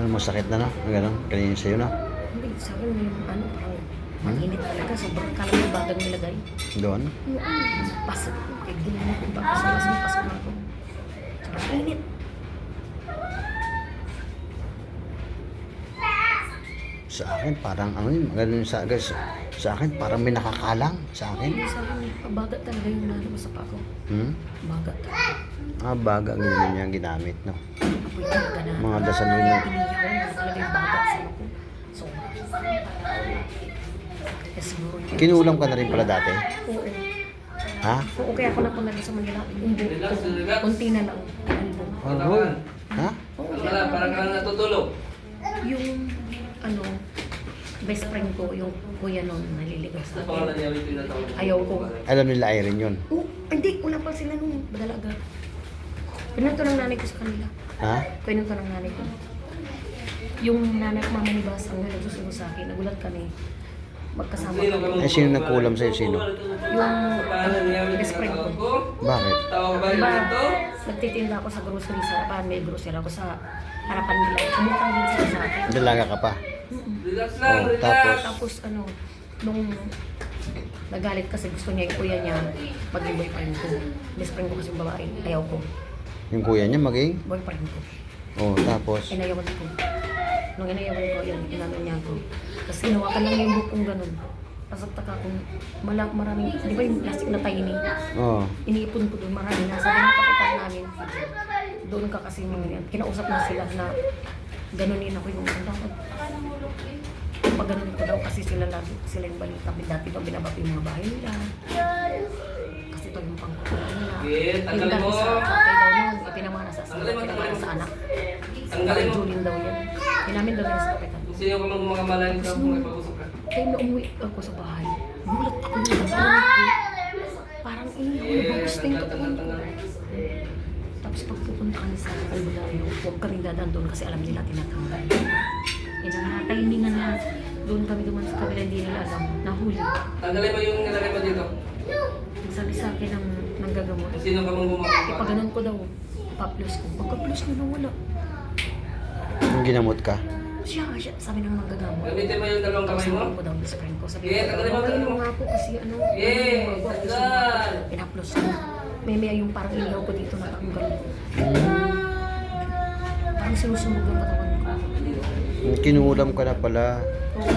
Masakit na, no? Ganun, kanina sa'yo, no? Hindi, sa akin yung ano, mainit talaga. Sobrang kalang yung bagang nilagay. Doon? Pasok. Kaya ginanap yung bago sa mas pasok na ako. Sobrang init. Sa akin, parang ano yun, ganun sa akin, parang may nakakalang sa akin. Hindi sa akin, bagat talaga yung nalabas sa pako. Bagat. Baga, ganyan niya ginamit, no? Apoy talaga na. Mga dasal mo. Iniyaw na talaga yung bagat sa ako. So, kaya siguro yun. Kinulam ka na rin pala dati? Oo. Ha? Oo, kaya ako napunta sa Manila. Umbo ko. Kunti na lang. Album. Ha? Oo, Wala, parang ka lang natutulog. yung ano, best friend ko, yung kuya nun, naliligaw sa Sa pangalan akin. niya, yung tinatawag. Ayaw ko. Alam nila Irene yun. Oh, hindi, wala pa sila nung dalaga. Pinunto ng nanay ko sa kanila. Ha? Pinunto ng nanay ko. Yung nanay mama ni Bas, ang nagsusunod sa akin, nagulat kami. Magkasama kami. Sino nagkulam sa'yo? Sino? Yung best friend ko. Bakit? Tawag ba Diba, ito? nagtitinda ako sa grocery sa harapan, may grocery ako sa harapan nila. Umutang din sila sa akin. Dalaga ka pa? Relax lang, Oh, relax. Tapos ano, nung nagalit kasi gusto niya yung kuya niya maging boyfriend ko. Best friend ko kasi yung babae, ayaw ko. Yung kuya niya maging? Boyfriend ko. Oh, tapos? Inayawan ko. Nung inayawan ko, yun, inano niya ako. Kasi hinawakan lang yung book kong ganun. Pasagtaka kung maraming, di ba yung plastic na tiny? Oh. Iniipon ko doon, marami. Nasa pinapakitan namin. Doon ka kasi mga yan. Kinausap na sila na ganunin ako yung dapat. Pag ganunin ko daw kasi sila lagi, sila yung balita. Dati ba binabati yung mga bahay nila. Kasi ito yung pangkukulan nila. Sige, Yung tanggalin dati mo. sa tatay daw nun, ipinamana sa asawa, Tanggalin mo, pinamana sa anak. Tanggalin mo. Julin daw yan. Inamin daw yan sa kapitan. Kung sino ka mang gumagamalan ka, kung may pag-usap ka. Kaya na umuwi ako sa bahay, gulat ako yung parang inihaw na bangus na yung katawan ko. Tapos pag pupunta kami sa albularyo, huwag kami dadaan doon kasi alam nila tinatanggal. Timingan na doon kami duman sa kabila, hindi nila alam, nahuli. Tanggalin mo yung nilagay mo dito. Sabi sa akin ng nanggagamot, Kung sino ka mang gumagawa. pag ganun ko daw, pa-plus ko. Pagka-plus ko na wala. Yung ginamot ka? Siya, sabi ng nanggagamot. Gamitin mo yung dalawang kamay mo. Sabi ko daw, best friend ko. Sabi Yeah, ko, tanggalin mo, tanggalin mo. nga po kasi ano, Yeah, ako, tanggal. pinaplos ko. May yung parang inihaw ko dito natanggal. Parang sinusunog yung katawan ko. Kinulam ka na pala. Oo.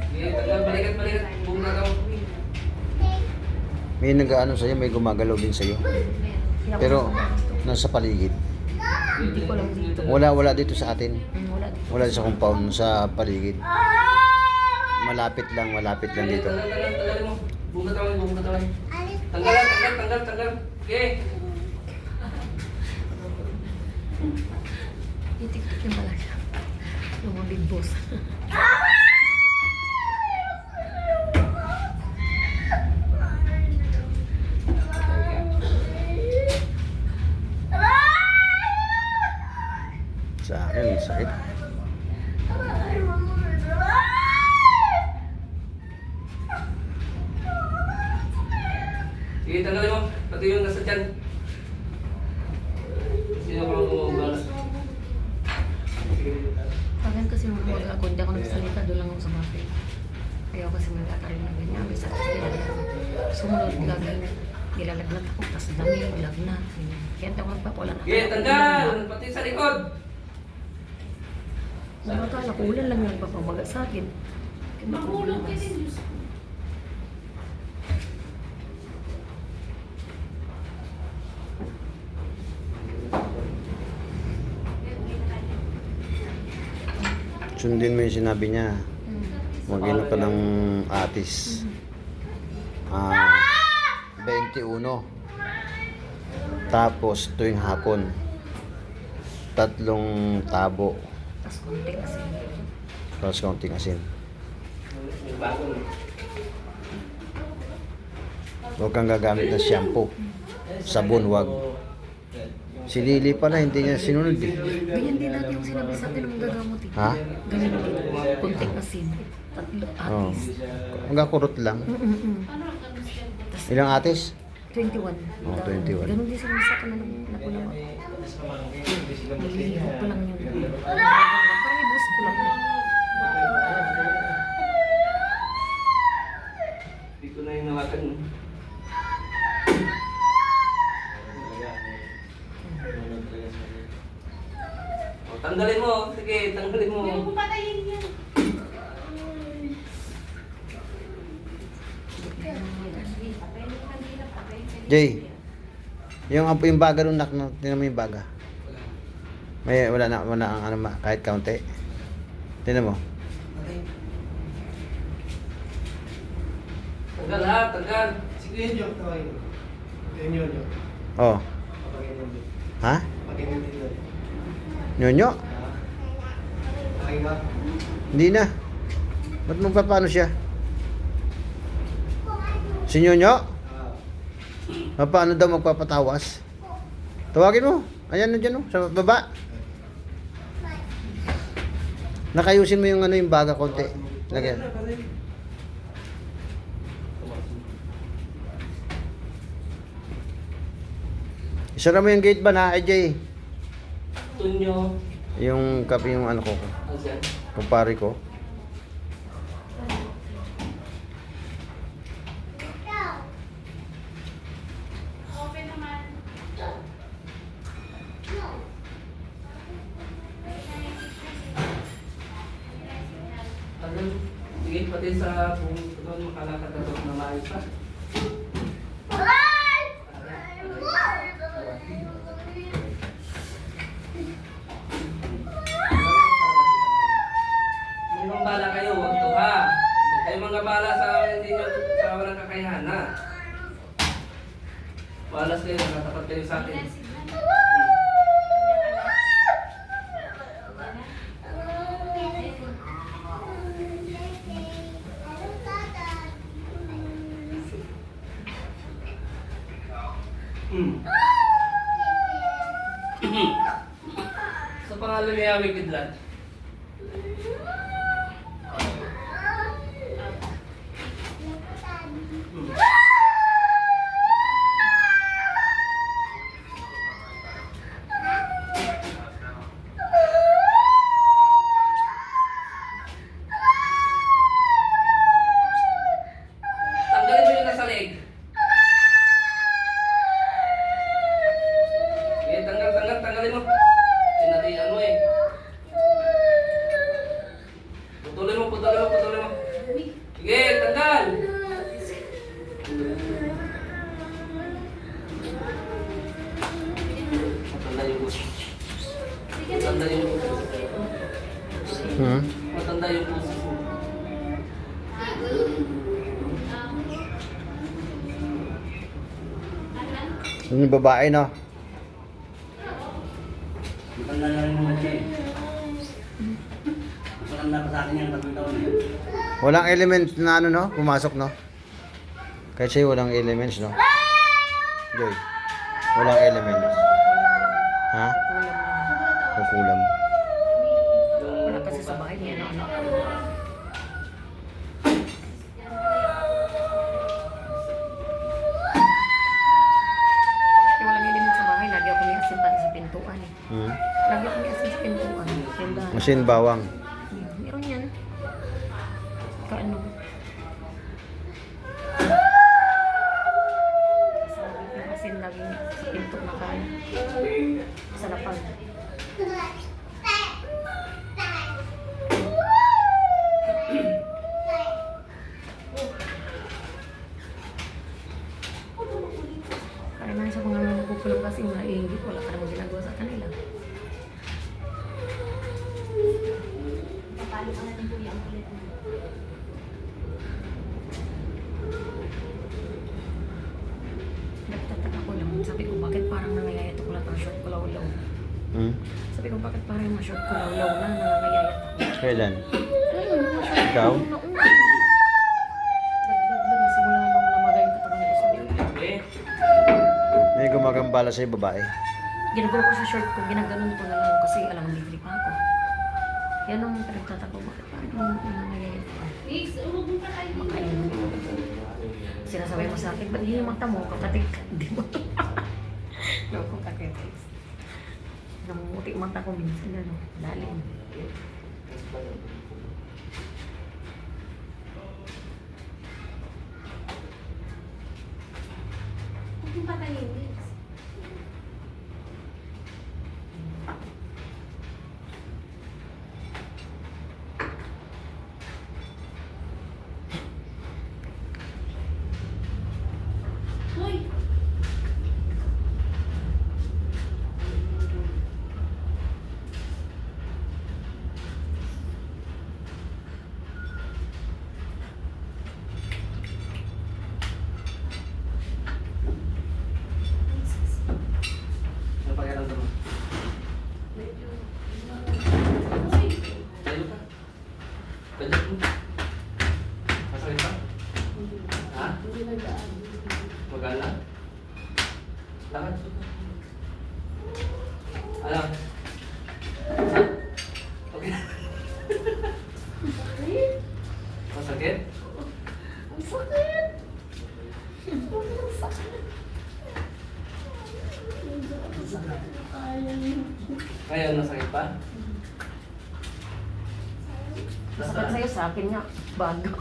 Sige, tanggal, balikat. Buong na daw. May nag-ano sa'yo, may gumagalaw din sa'yo. Kaya Pero ako dito. nasa paligid. Hindi ko lang dito. Wala dito sa atin. Wala dito. Wala sa compound, sa paligid. Malapit lang dito. Tanggalin mo. Buong katawan. Tanggal. Okay. Itik-tik yung pala siya. Yung mga big boss. Sa akin, sakit. Sige, tanggalin mo. Pati yung nasa tiyan. Sino ka mang gumagala? Sige. Sa akin kasi nung umaga ako, hindi ako nagsalita, doon lang ako sa bahay. Ayaw kasi nagkakaroon ng ganyan. May sakit sila. Sumunod lagi. Nilalaglag ako, tapos dami, lagnat. Kaya tawag pa, wala na. Sige, tanggal. Pati sa likod. Nakakala ko, ulan lang yung nagpapamaga sa akin. Kaya makulang mas. Sundin mo yung sinabi niya. Mag-inom ka ng atis. 21. Tapos tuwing hapon, 3 tabo. Tapos konti kasi. Tapos kaunting asin. Bago na. Huwag kang gagamit ng shampoo. Sabon, wag. Si Lily pala, hindi niya sinunod eh. Ganyan din natin yung sinabi sa atin ng gagamot eh. Ha? Ganyan din. Kunting asin. Tatlo Oo. atis. Hanggang kurot lang. Tas Ilang atis? 21. Oh, 21. Ganun din sinabi sa akin na nakulang ako. Nililigo ko lang yun. Parang i-boost ko lang. Hindi ko na yung nawakan. O, tanggalin mo. Sige, tanggalin mo. Jay, yung baga nung tingnan mo yung baga. May wala na ang ano kahit kaunti. Tingnan mo. Tanggal ha, tanggal. Sige yun yung tawagin mo. Yun yung. Oh. Pagin yun. Ha? Pagin yun dito. Nyonyo? Tawagin ka? Hindi na. Ba't magpapaano siya? Si Nyonyo? Paano daw magpapatawas? Tawagin mo. Ayan na dyan, oh, sa baba. Nakayusin mo yung ano yung baga konti. Lagyan. Isara mo yung gate ba na, AJ? Tunyo. Yung kape yung ano ko, Asan? kumpare ko. Ano? Sige, pati sa kung makalakad na na maayos pa. May pambala kayo, huwag to ha. Huwag kayo manggabala sa hindi nyo sa walang kakayahan ha. Balas kayo, nakatapat kayo sa atin. Sa pangalan ni Yahweh Kidlat. Tanggalin mo yung nasa leeg. Sige, tanggalin mo. Sinatian mo eh. Putulin mo. Sige, tanggal. Matanda yung puso. Matanda yung puso. Matanda yung puso. Yung babae, no? Matanda na rin naman siya eh. Matanda pa sa akin yan, 3 taon eh. Walang elements na ano, no? Pumasok, no? Kahit sa'yo walang elements, no? Joy. Walang elements. Ha? Kukulam. Wala kasi sa bahay niya, ano-ano. Kaya walang element sa bahay, lagi ako may asin pati sa pintuan eh. Lagi ako may asin sa pintuan. Yung dahil. Masin bawang. Meron yan. Kaano? Sabi yung asin laging sa pinto na kaya. Sa lapag. Kaya na sa mga nagpupulang kasi naiingit, wala ka namang ginagawa sa kanila. Nagtataka ko lang, sabi ko bakit parang nangayayat ako lang ng short ko law-law. Sabi ko bakit parang yung mga short ko law-law na nangayayat ako. Kailan? Ayun, mga short Ikaw? ko law-law. gumagambala sa babae. Ginagawa ko sa short ko, ginaganon ko na lang kasi alam mo, libre pa ako. Yan ang pinagtatako. Bakit paano nangyayari pa? Makain mo. Sinasabi mo sa akin, ba't hindi yung mata mo? Kakatik ka, di ba? Loko kakatik. Namumuti yung mata ko minsan, ano, lalim. Ano pakiramdam mo? Tayo ka. Tayo mo. Masakit pa? Ha? Magala? Lakad. Alam. Ha? Okay. Masakit? Ngayon, nasakit pa? Masakit sa'yo, sa akin nga, bago.